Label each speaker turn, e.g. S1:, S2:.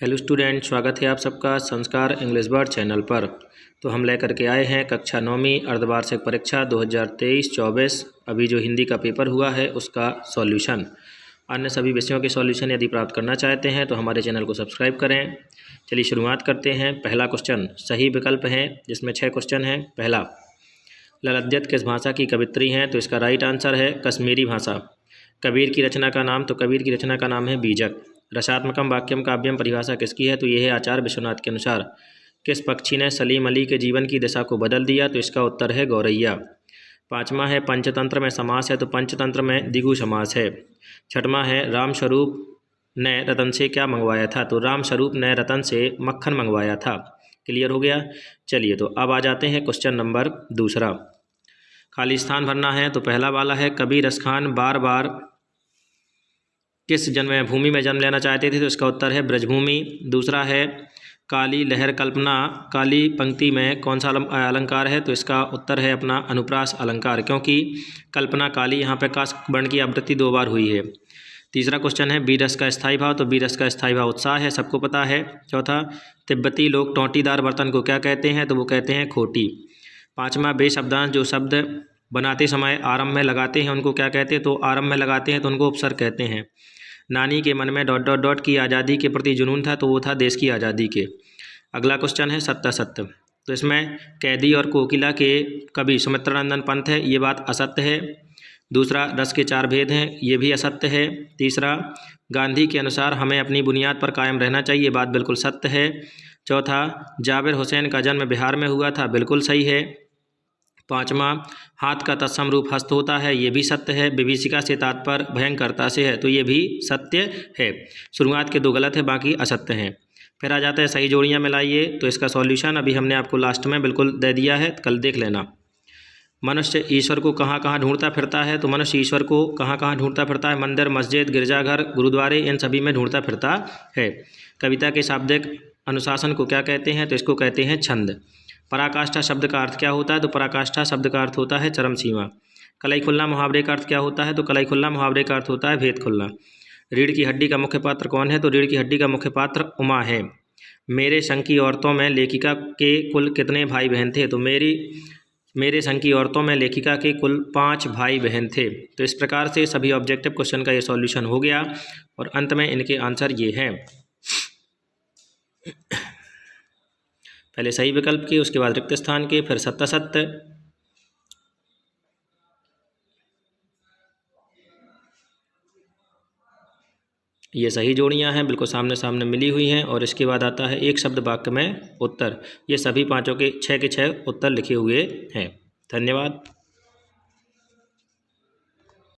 S1: Hello student, स्वागत है आप सबका संस्कार इंग्लिश वर्ड चैनल पर। तो हम लेकर के आए हैं कक्षा 9वीं अर्धवार्षिक परीक्षा 2023-24। अभी जो हिंदी का पेपर हुआ है उसका सॉल्यूशन। अन्य सभी विषयों के सॉल्यूशन यदि प्राप्त करना चाहते हैं तो हमारे चैनल को सब्सक्राइब करें। चलिए शुरुआत करते हैं। पहला क्वेश्चन सही विकल्प है, जिसमें 6 क्वेश्चन हैं। पहला, ललद्यत किस भाषा की कवित्री हैं? तो इसका राइट आंसर है कश्मीरी भाषा। कबीर की रचना का नाम? तो कबीर की रचना का नाम है बीजक। रसात्मकम वाक्यम काव्यम परिभाषा किसकी है? तो यह है आचार्य विश्वनाथ के अनुसार। किस पक्षी ने सलीम अली के जीवन की दिशा को बदल दिया? तो इसका उत्तर है गौरैया। पाँचवा है पंचतंत्र में समास है? तो पंचतंत्र में द्विगु समास है। छठवां है रामस्वरूप ने रतन से क्या मंगवाया था? तो रामस्वरूप ने रतन से मक्खन मंगवाया था। क्लियर हो गया। चलिए तो अब आ जाते हैं क्वेश्चन नंबर दूसरा। खाली स्थान भरना है। तो पहला वाला है कबीर रसखान बार बार किस जन्मभूमि में जन्म लेना चाहते थे? तो इसका उत्तर है ब्रजभूमि। दूसरा है काली लहर कल्पना काली पंक्ति में कौन सा अलंकार है? तो इसका उत्तर है अपना अनुप्रास अलंकार, क्योंकि कल्पना काली यहाँ पे काश वर्ण की आवृत्ति 2 बार हुई है। तीसरा क्वेश्चन है बीरस का स्थायी भाव? तो बीरस का स्थायी भाव उत्साह है, सबको पता है। चौथा, तिब्बती लोग टोंटीदार बर्तन को क्या कहते हैं? तो वो कहते हैं खोटी। पाँचवा, बेशब्दांश जो शब्द बनाते समय आरंभ में लगाते हैं उनको क्या कहते हैं? तो आरंभ में लगाते हैं तो उनको उपसर्ग कहते हैं। नानी के मन में ... की आज़ादी के प्रति जुनून था, तो वो था देश की आज़ादी के। अगला क्वेश्चन है सत्यासत्य। तो इसमें कैदी और कोकिला के कवि सुमित्रानंदन पंत है, ये बात असत्य है। दूसरा, रस के 4 भेद हैं, ये भी असत्य है। तीसरा, गांधी के अनुसार हमें अपनी बुनियाद पर कायम रहना चाहिए, ये बात बिल्कुल सत्य है। चौथा, जाबिर हुसैन का जन्म बिहार में हुआ था, बिल्कुल सही है। पाँचवा, हाथ का तत्सम रूप हस्त होता है, ये भी सत्य है। विभीषिका से तात्पर्य भयंकरता से है, तो ये भी सत्य है। शुरुआत के 2 गलत है, बाकी असत्य हैं। फिर आ जाता है सही जोड़ियाँ मिलाइए। तो इसका सॉल्यूशन अभी हमने आपको लास्ट में बिल्कुल दे दिया है, कल देख लेना। मनुष्य ईश्वर को कहाँ कहाँ ढूंढता फिरता है? तो मनुष्य ईश्वर को कहाँ कहाँ ढूंढता फिरता है? मंदिर, मस्जिद, गिरजाघर, गुरुद्वारे, इन सभी में ढूंढता फिरता है। कविता के शाब्दिक अनुशासन को क्या कहते हैं? तो इसको कहते हैं छंद। पराकाष्ठा शब्द का अर्थ क्या होता है? तो पराकाष्ठा शब्द का अर्थ होता है चरम सीमा। कलाई खुल्ला मुहावरे का अर्थ क्या होता है? तो कलाई खुल्ला मुहावरे का अर्थ होता है भेद खुल्ला। रीढ़ की हड्डी का मुख्य पात्र कौन है? तो रीढ़ की हड्डी का मुख्य पात्र उमा है। मेरे संग की औरतों में लेखिका के कुल कितने भाई बहन थे? तो मेरे संग की औरतों में लेखिका के कुल 5 भाई बहन थे। तो इस प्रकार से सभी ऑब्जेक्टिव क्वेश्चन का ये सॉल्यूशन हो गया और अंत में इनके आंसर ये हैं। पहले सही विकल्प के, उसके बाद रिक्त स्थान के, फिर सत्यासत्य। ये सही जोड़ियां हैं, बिल्कुल सामने सामने मिली हुई हैं। और इसके बाद आता है एक शब्द वाक्य में उत्तर। ये सभी 5 के 6 उत्तर लिखे हुए हैं। धन्यवाद।